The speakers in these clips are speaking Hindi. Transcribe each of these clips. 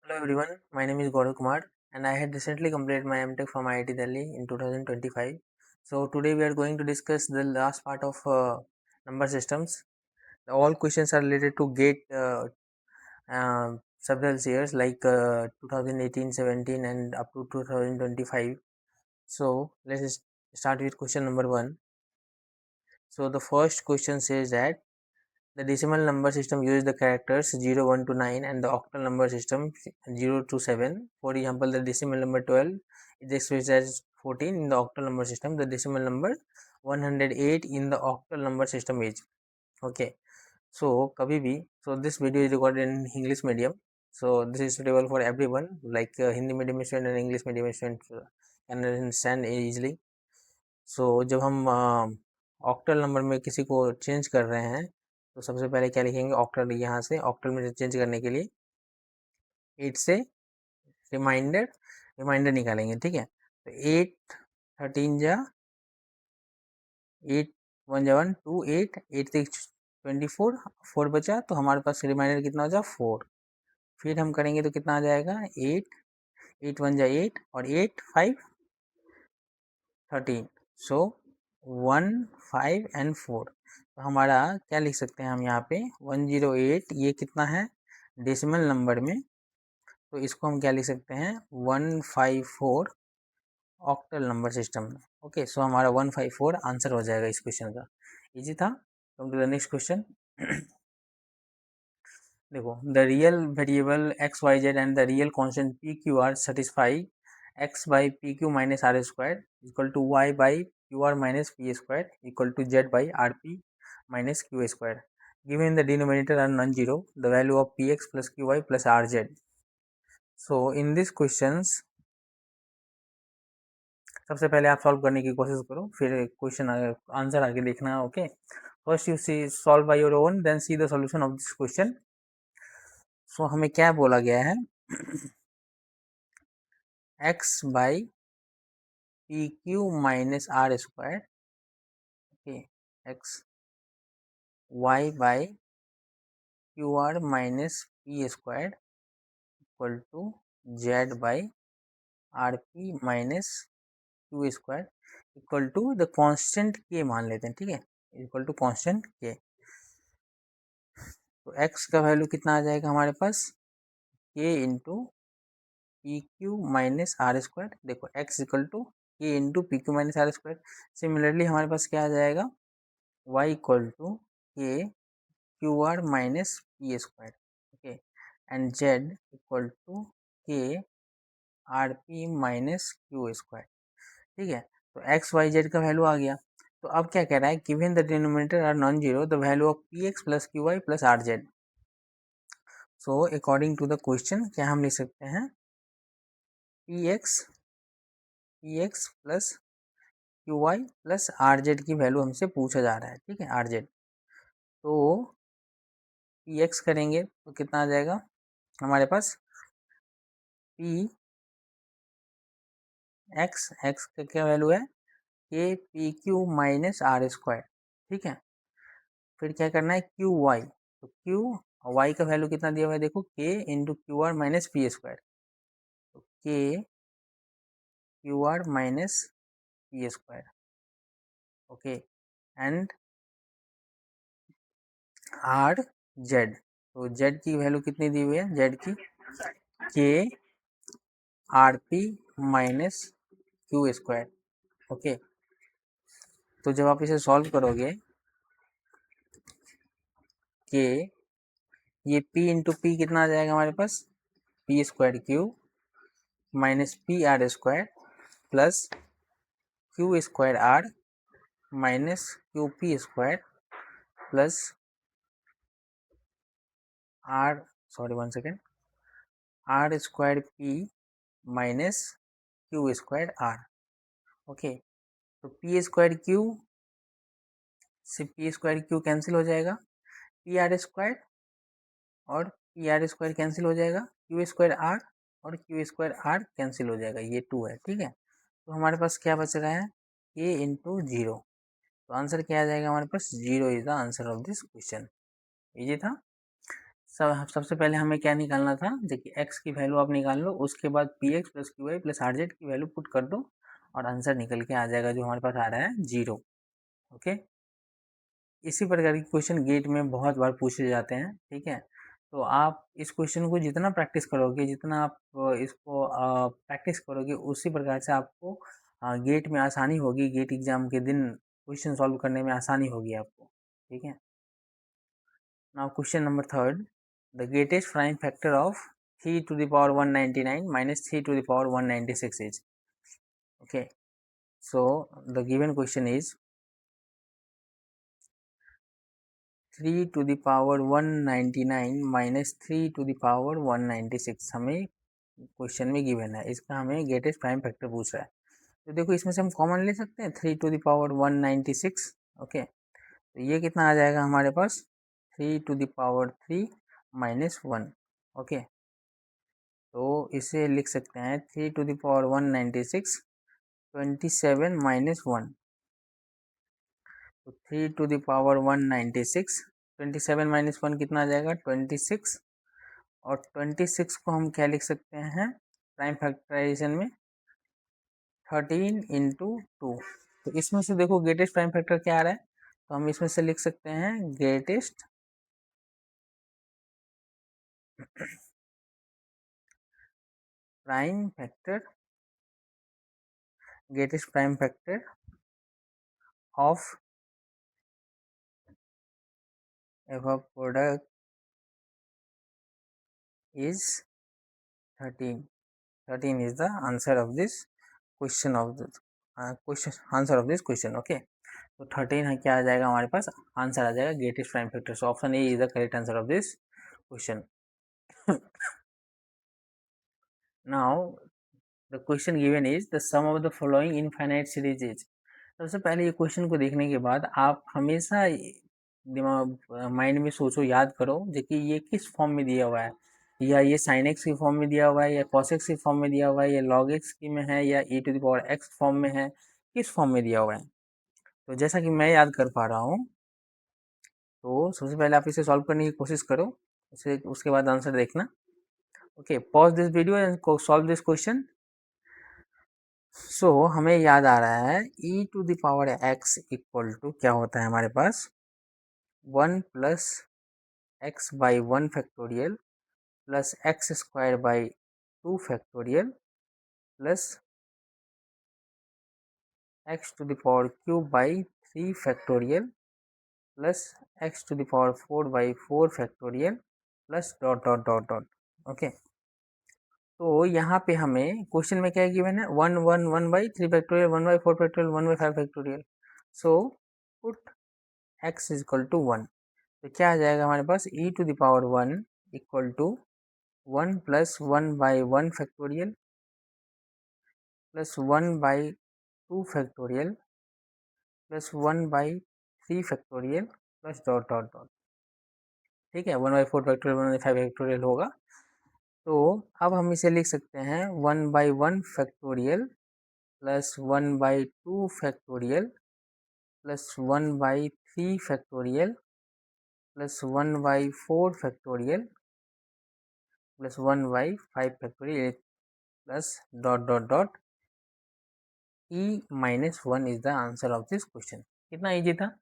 Hello everyone, my name is Gaurav Kumar and I had recently completed my MTech from IIT Delhi in 2025. So today we are going to discuss the last part of number systems. All questions are related to GATE several years like 2018, 17 and up to 2025. So let's start with question number 1. So the first question says that the decimal number system uses the characters 0, 1 to 9 and the octal number system 0 to 7. For example, the decimal number 12 is expressed as 14 in the octal number system. The decimal number 108 in the octal number system is. Okay. So, kabhi bhi. So, this video is recorded in English medium. So, this is suitable for everyone like Hindi medium student and English medium student can understand easily. सो जब हम ऑक्टल नंबर में किसी को चेंज कर रहे हैं तो सबसे पहले क्या लिखेंगे ऑक्टल यहाँ से ऑक्टल में चेंज करने के लिए 8 से रिमाइंडर निकालेंगे ठीक है तो 8 13 जा 8 1 जा 1 2 8 8 6 24 4 बचा तो हमारे पास रिमाइंडर कितना हो जाए 4 फिर हम करेंगे तो कितना आ जाएगा 8 8 1 जा 8 और 8 5 13 सो 1 5 एंड 4 तो हमारा क्या लिख सकते हैं हम यहाँ पे 108 ये कितना है डेसिमल नंबर में तो इसको हम क्या लिख सकते हैं 154 ऑक्टल नंबर सिस्टम में ओके सो हमारा 154 आंसर हो जाएगा इस क्वेश्चन का इजी था। Come to the next question देखो the real variable X Y Z and the real constant P Q R satisfy X by P Q minus are square equal to Y by Q R minus P square equal to Z by R P minus Q square given the denominator are non-zero the value of px plus qy plus rz so in this questions सबसे पहले आप सॉल्व करने की कोशिश करो फिर क्वेश्चन आंसर आगे देखना okay first you see solve by your own then see the solution of this question so हमें क्या बोला गया है x by P Q minus are square okay x y by Q R minus P square equal to Z by R P minus Q square equal to the constant के मान लेते हैं ठीक है इक्वल टू कांस्टेंट के तो x का वैल्यू कितना आ जाएगा हमारे पास k into P Q minus are square देखो x equal to K into P Q minus are square similarly हमारे पास क्या आ जाएगा y equal to K Q R minus P square okay and z equal to K R P minus Q square ठीक है तो एक्स वाई जेड का वैल्यू आ गया तो अब क्या कह रहा है given the denominator are non zero the value of p x plus q y plus r z so according to the question क्या हम लिख सकते हैं p x plus q y plus r z की वैल्यू हमसे पूछा जा रहा है ठीक है आर जेड तो पी एक्स करेंगे तो कितना आ जाएगा हमारे पास पी एक्स का क्या वैल्यू है k p Q minus are square ठीक है फिर क्या करना है क्यू वाई तो क्यू वाई का वैल्यू कितना दिया हुआ है देखो k into q are minus P square तो k Q R minus P square okay and r z तो जेड की वैल्यू कितनी दी हुई है जेड की k R P minus Q square okay तो जब आप इसे सॉल्व करोगे के ये p इंटू पी कितना आ जाएगा हमारे पास P square Q minus P R square plus Q square R minus Q P square plus R sorry 1 second R square P minus Q square R okay तो पी स्क्वायर क्यू से पी स्क्वायर क्यू कैंसिल हो जाएगा पी आर स्क्वायर और पी आर स्क्वायर कैंसिल हो जाएगा क्यू स्क्वायर आर और क्यू स्क्वायर आर कैंसिल हो जाएगा ये 2 है ठीक है तो हमारे पास क्या बच रहा है ए इंटू जीरो तो आंसर क्या आ जाएगा हमारे पास zero is the answer of this question easy था सबसे पहले हमें क्या निकालना था, देखिए x की वैल्यू आप निकाल लो, उसके बाद p x plus q y plus r z की वैल्यू पुट कर दो और आंसर निकल के आ जाएगा जो हमारे पास आ रहा है 0। ओके, इसी प्रकार के क्वेश्चन गेट में बहुत बार पूछे जाते हैं। ठीक है, तो आप इस क्वेश्चन को जितना प्रैक्टिस करोगे, जितना आप इसको प्रैक्टिस करोगे, उसी प्रकार से आपको गेट में आसानी होगी, गेट एग्जाम के दिन क्वेश्चन सॉल्व करने में आसानी होगी आपको। ठीक है, now question number third, the greatest prime factor of 3 to the power 199 minus 3 to the power 196 is. Okay, so the given question is 3 to the power 199 minus 3 to the power 196 हमें क्वेश्चन में गिवन है, इसका हमें ग्रेटेस्ट प्राइम फैक्टर पूछ रहा है। तो देखो इसमें से हम कॉमन ले सकते हैं 3 टू द पावर 196। ओके, तो ये कितना आ जाएगा हमारे पास 3 to the power 3 minus 1। Okay, तो इसे लिख सकते हैं 3 टू द पावर 196 27 माइनस 1। तो 3 टू द पावर 196 27 माइनस 1 कितना आ जाएगा 26। और 26 को हम क्या लिख सकते हैं प्राइम फैक्टराइजेशन में 13 इंटू 2। तो इसमें से देखो ग्रेटेस्ट प्राइम फैक्टर क्या आ रहा है, तो हम इसमें से लिख सकते हैं greatest prime factor, greatest prime factor of F product is 13। 13 is the answer of this question of the answer of this question। Okay, तो 13 है क्या आ जाएगा हमारे पास आंसर आ जाएगा greatest prime factor. So option A is the correct answer of this question. Now the question given is the sum of the following infinite series is. सबसे पहले ये क्वेश्चन को देखने के बाद आप हमेशा दिमाग माइंड में सोचो, याद करो कि ये किस फॉर्म में दिया हुआ है, या ये साइन एक्स की फॉर्म में दिया हुआ है, या कॉस एक्स की फॉर्म में दिया हुआ है, या लॉग एक्स की में है, या E to the power X form में है, किस फॉर्म में दिया हुआ है। तो जैसा कि मैं याद कर पा रहा हूँ, तो सबसे पहले आप इसे सॉल्व करने की कोशिश करो, उसके बाद आंसर देखना। Okay, pause this video and solve this question. So हमें याद आ रहा है e to the power x equal to क्या होता है हमारे पास 1 plus X by 1 factorial plus X square by 2 factorial plus X to the power cube by 3 factorial plus X to the power 4 by 4 factorial plus dot dot dot dot. Okay, तो यहाँ पे हमें क्वेश्चन में क्या गिवन है 1 1 1 by 3 factorial 1 by 4 factorial 1 by 5 factorial. So put x is equal to 1। तो क्या आ जाएगा हमारे पास e to the power 1 equal to 1 plus 1 by 1 factorial plus 1 by 2 factorial plus 1 by 3 factorial plus dot dot dot. ठीक है, 1 बाई 4 फैक्टोरियल 1 बाई 5 फैक्टोरियल होगा। तो अब हम इसे लिख सकते हैं 1 by 1 factorial plus 1 by 2 factorial plus 1 by 3 factorial plus 1 by 4 factorial plus 1 by 5 factorial plus dot dot dot e minus 1 is the answer of this question. कितना ईजी था,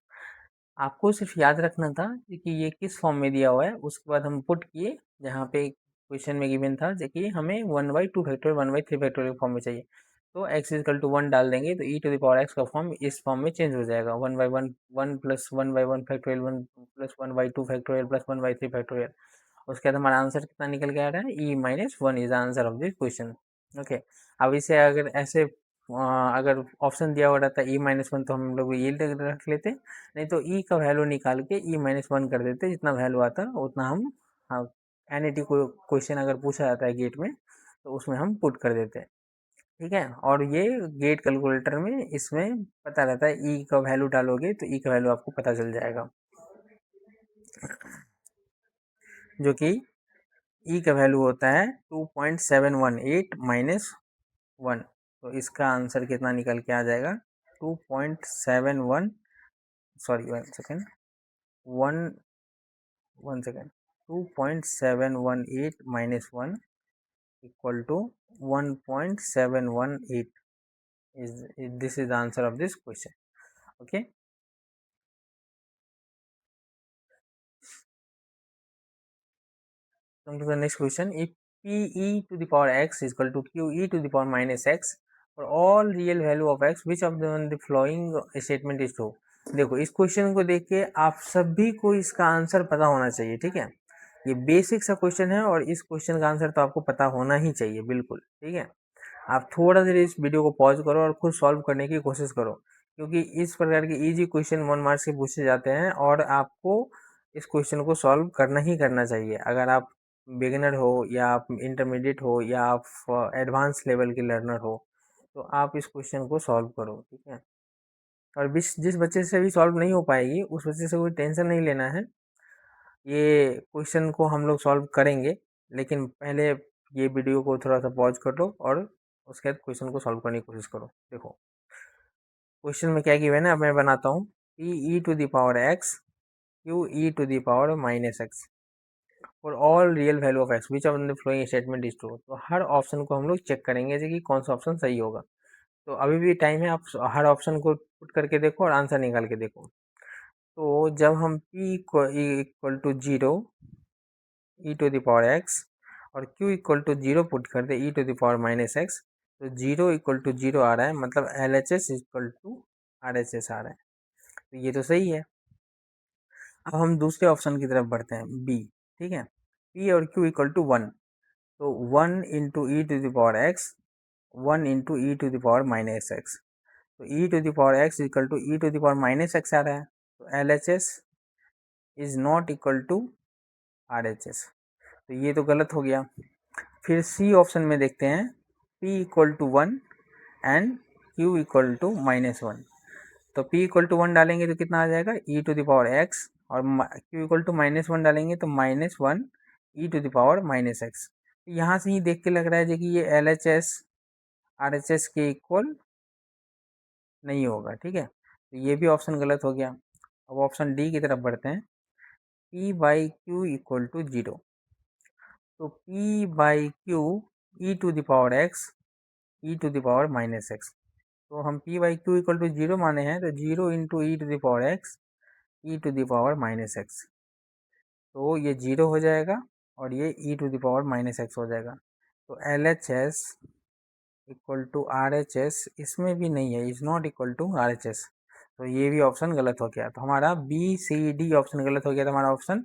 आपको सिर्फ याद रखना था कि ये किस फॉर्म में दिया हुआ है, उसके बाद हम पुट किए जहाँ पे क्वेश्चन में गिवन था कि हमें 1 by 2 factorial 1 by 3 factorial form में चाहिए। तो x इजकल टू 1 डाल देंगे तो e to the power x का फॉर्म इस फॉर्म में चेंज हो जाएगा 1 by 1 1 plus 1 by 1 factorial 1 plus 1 by 2 factorial plus 1 by 3 factorial. उसके बाद हमारा आंसर कितना निकल के आ रहा है e minus 1 is the answer of this question. Okay, अब इसे अगर ऐसे अगर ऑप्शन दिया हुआ रहता ई माइनस 1 तो हम लोग ये रख लेते, नहीं तो ई का वैल्यू निकाल के ई माइनस 1 कर देते, जितना वैल्यू आता उतना हम एनईटी को क्वेश्चन अगर पूछा जाता है गेट में तो उसमें हम पुट कर देते हैं। ठीक है, और ये गेट कैलकुलेटर में इसमें पता रहता है ई का वैल्यू डालोगे तो ई का वैल्यू आपको पता चल जाएगा, जो कि ई का वैल्यू होता है 2.718 माइनस 1। तो इसका आंसर कितना निकल के आ जाएगा 2.71, sorry 1 second 1 second 2.718 minus 1 equal to 1.718 this is the answer of this question. Okay, come to the next question. If pe to the power x is equal to qe to the power minus x for all real value of x, which of the following statement is true? देखो, इस क्वेश्चन को देख के आप सभी को इसका आंसर पता होना चाहिए, ठीक है। ये बेसिक सा क्वेश्चन है और इस क्वेश्चन का आंसर तो आपको पता होना ही चाहिए, बिल्कुल, ठीक है। आप थोड़ा देर इस वीडियो को पॉज करो और खुद सॉल्व करने की कोशिश करो, क्योंकि इस प्रकार के इजी क्वेश्चन 1 मार्क्स के पूछे जाते हैं और आपको इस क्वेश्चन को सॉल्व करना ही करना चाहिए। अगर आप बिगिनर हो या आप इंटरमीडिएट हो या आप एडवांस लेवल के लर्नर हो, तो आप इस क्वेश्चन को सॉल्व करो, ठीक है। और जिस बच्चे से भी सॉल्व नहीं हो पाएगी, उस बच्चे से कोई टेंशन नहीं लेना है। ये क्वेश्चन को हम लोग सॉल्व करेंगे, लेकिन पहले ये वीडियो को थोड़ा सा पॉज कर लो और उसके बाद क्वेश्चन को सॉल्व करने की कोशिश करो। देखो, क्वेश्चन में क्या गिवन है, अब मैं बनाता हूँ। P e to the power x q E to the power minus x for all real value of x which of the following statement is true. तो हर ऑप्शन को हम लोग चेक करेंगे कि कौन सा ऑप्शन सही होगा। तो अभी भी टाइम है, आप हर ऑप्शन को पुट करके देखो और आंसर निकाल के देखो। तो जब हम p equal to 0 E to the power X और q इक्वल टू 0 पुट कर दे E to the power minus X, तो 0 इक्वल टू 0 आ रहा है, मतलब LHS इक्वल टू RHS आ रहा है। तो ये तो सही है। अब हम दूसरे ऑप्शन की तरफ बढ़ते हैं, बी, ठीक है। p और q इक्वल टू 1, तो 1 into E to the power X 1 into E to the power minus X, तो E to the power X equal to E to the power minus X आ रहा है। तो LHS is not equal to RHS, तो ये तो गलत हो गया। फिर सी ऑप्शन में देखते हैं, p equal to 1 and q equal to minus 1। तो p इक्वल टू 1 डालेंगे तो कितना आ जाएगा, e to the power x, और q इक्वल टू माइनस 1 डालेंगे तो minus 1 e to the power minus x। यहाँ से ही देख के लग रहा है कि ये LHS RHS के इक्वल नहीं होगा, ठीक है। तो ये भी ऑप्शन गलत हो गया। अब ऑप्शन डी की तरफ बढ़ते हैं, p by Q equal to 0। तो p by Q E to the power x E to the power minus X, तो हम p by Q equal to 0 माने हैं, तो 0 into E to the power x E to the power minus X, तो ये 0 हो जाएगा और ये E to the power minus X हो जाएगा। तो LHS इक्वल टू RHS इसमें भी नहीं है, is not equal to RHS, तो ये भी ऑप्शन गलत हो गया। तो हमारा BCD ऑप्शन गलत हो गया, तो हमारा option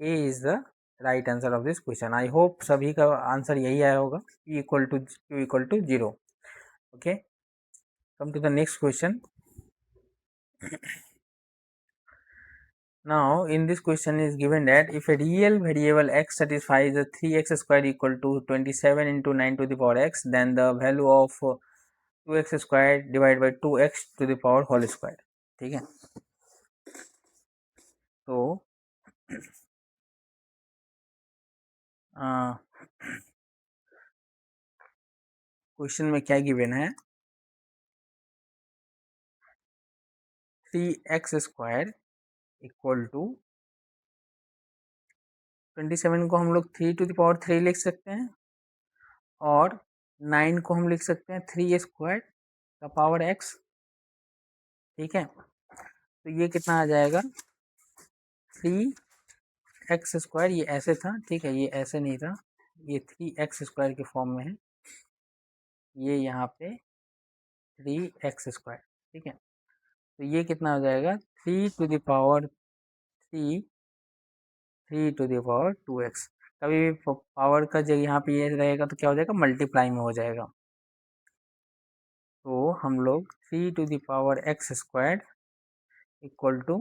A is the right answer of this question. I hope सभी का आंसर यही आया होगा, p equal to q equal to 0। Okay, come to the next question. Now in this question is given that if a real variable x satisfies the 3x square equal to 27 into 9 to the power x, then the value of 2x square divided by 2x to the power whole square, ठीक है। तो क्वेश्चन में क्या गिवन है, 3x स्क्वायर इक्वल टू 27 को हम लोग 3 टू द पावर 3 लिख सकते हैं और 9 को हम लिख सकते हैं 3 स्क्वायर का पावर x, ठीक है। तो ये कितना आ जाएगा, 3x स्क्वायर, ये ऐसे था, ठीक है, ये ऐसे नहीं था, ये 3x स्क्वायर के फॉर्म में है, ये यहाँ पे 3x स्क्वायर, ठीक है। तो ये कितना हो जाएगा, 3 to the power 3 3 to the power 2x। कभी भी पावर का जब यहाँ पे ये रहेगा तो क्या हो जाएगा, मल्टीप्लाई में हो जाएगा। तो हम लोग 3 to the power x square equal to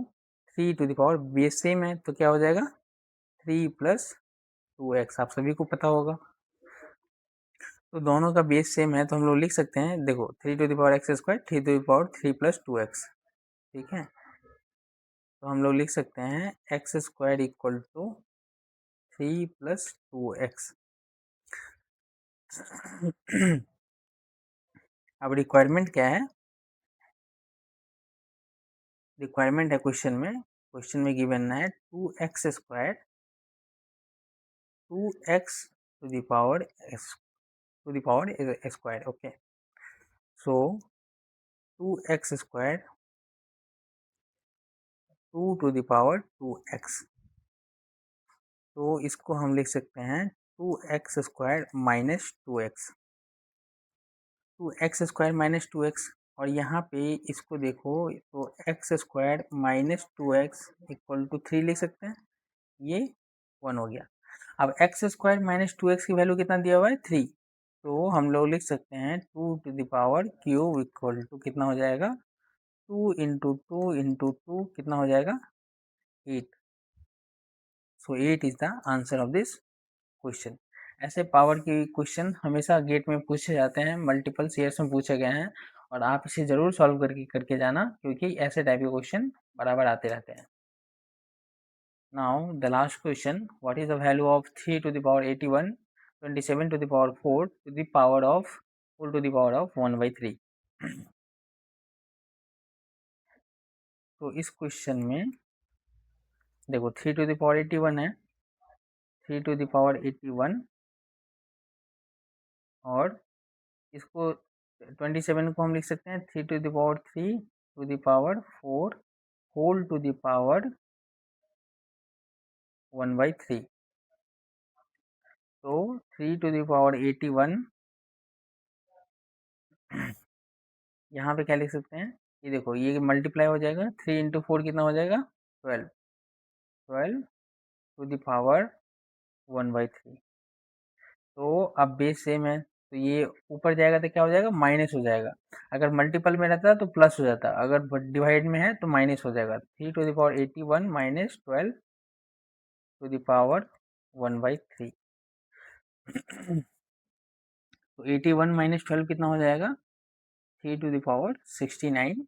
3 to the power, base same है तो क्या हो जाएगा 3 प्लस 2x, आप सभी को पता होगा। तो दोनों का बेस सेम है तो हम लोग लिख सकते हैं, देखो 3 to the power x square 3 to the power 3 plus 2x, ठीक है। तो हम लोग लिख सकते हैं x square equal to 3 plus 2x। अब रिक्वायरमेंट क्या है, रिक्वायरमेंट है क्वेश्चन में गिवन है 2x square 2x to the power x square. Okay, so 2x square 2 to the power 2x, तो इसको हम लिख सकते हैं 2x square minus 2x, 2x square minus 2x। और यहाँ पे इसको देखो तो x square minus 2x equal to 3 लिख सकते हैं, ये 1 हो गया। अब एक्स स्क्वायर माइनस 2x की वैल्यू कितना दिया हुआ है 3, तो हम लोग लिख सकते हैं 2 to the power cube equal to कितना हो जाएगा 2 इंटू टू इंटू टू कितना हो जाएगा 8। सो 8 is the answer of this question. ऐसे पावर की क्वेश्चन हमेशा गेट में पूछे जाते हैं, मल्टीपल ईयर्स में पूछे गए हैं, और आप इसे जरूर सॉल्व करके जाना, क्योंकि ऐसे टाइप के क्वेश्चन बराबर आते रहते हैं। Now the last question, what is the value of 3 to the power 81, 27 to the power 4 to the power of whole to the power of 1 by 3। तो इस क्वेश्चन में देखो 3 to the power 81 है, 3 to the power 81, और इसको 27 को हम लिख सकते हैं 3 to the power 3 to the power 4 whole to the power 1 by 3। तो 3 to the power 81 यहाँ पे क्या लिख सकते हैं, ये देखो ये मल्टीप्लाई हो जाएगा, 3 इंटू 4 कितना हो जाएगा 12, 12 टू द पावर 1 by 3। तो अब बेस सेम है, तो ये ऊपर जाएगा तो क्या हो जाएगा माइनस हो जाएगा, अगर मल्टीपल में रहता तो प्लस हो जाता, अगर डिवाइड में है तो माइनस हो जाएगा। 3 to the power 81 minus 12 to the power 1 by 3। तो 81 माइनस 12 कितना हो जाएगा 3 to the power 69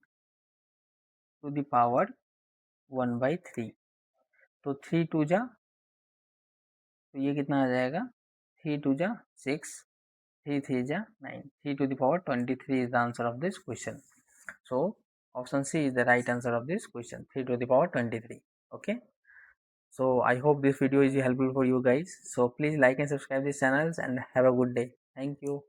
to the power 1 by 3। तो 3 टू जा, तो ये कितना आ जाएगा 3 टू जा 6, 3 3 जा 9, 3 to the power 23 is the answer of this question. So option C is the right answer of this question, 3 to the power 23. Okay, so I hope this video is helpful for you guys, so please like and subscribe this channels and have a good day. Thank you.